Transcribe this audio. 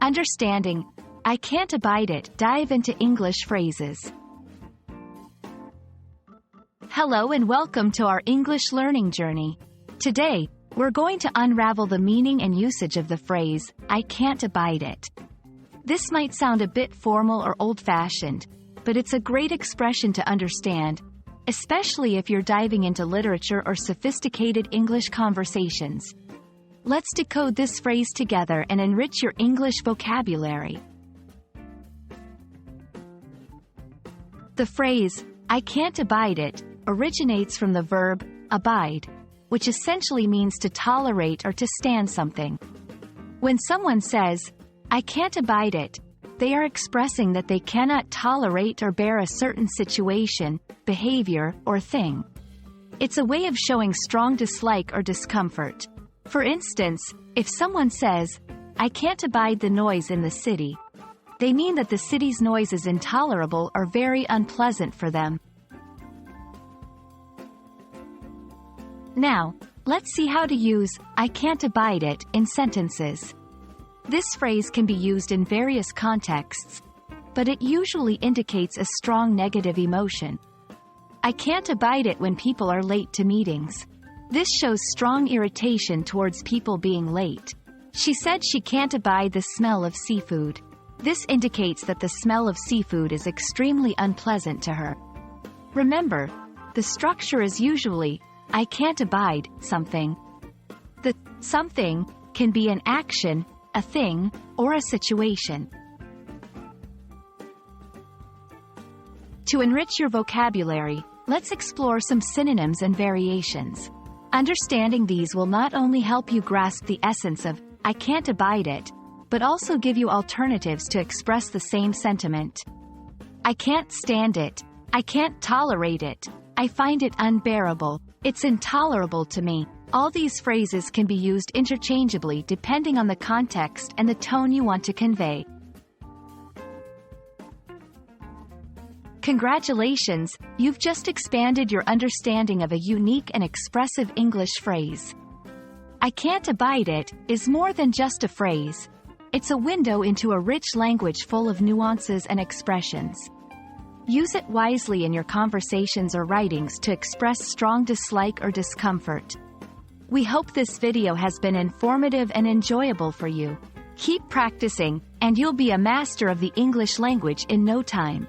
Understanding, I can't abide it. Dive into English phrases. Hello and welcome to our English learning journey. Today, we're going to unravel the meaning and usage of the phrase, I can't abide it. This might sound a bit formal or old-fashioned, but it's a great expression to understand, especially if you're diving into literature or sophisticated English conversations. Let's decode this phrase together and enrich your English vocabulary. The phrase, I can't abide it, originates from the verb, abide, which essentially means to tolerate or to stand something. When someone says, I can't abide it, they are expressing that they cannot tolerate or bear a certain situation, behavior, or thing. It's a way of showing strong dislike or discomfort. For instance, if someone says, I can't abide the noise in the city, they mean that the city's noise is intolerable or very unpleasant for them. Now, let's see how to use I can't abide it in sentences. This phrase can be used in various contexts, but it usually indicates a strong negative emotion. I can't abide it when people are late to meetings. This shows strong irritation towards people being late. She said she can't abide the smell of seafood. This indicates that the smell of seafood is extremely unpleasant to her. Remember, the structure is usually, I can't abide something. The something can be an action, a thing, or a situation. To enrich your vocabulary, let's explore some synonyms and variations. Understanding these will not only help you grasp the essence of, I can't abide it, but also give you alternatives to express the same sentiment. I can't stand it. I can't tolerate it. I find it unbearable. It's intolerable to me. All these phrases can be used interchangeably depending on the context and the tone you want to convey. Congratulations, you've just expanded your understanding of a unique and expressive English phrase. I can't abide it is more than just a phrase. It's a window into a rich language full of nuances and expressions. Use it wisely in your conversations or writings to express strong dislike or discomfort. We hope this video has been informative and enjoyable for you. Keep practicing, and you'll be a master of the English language in no time.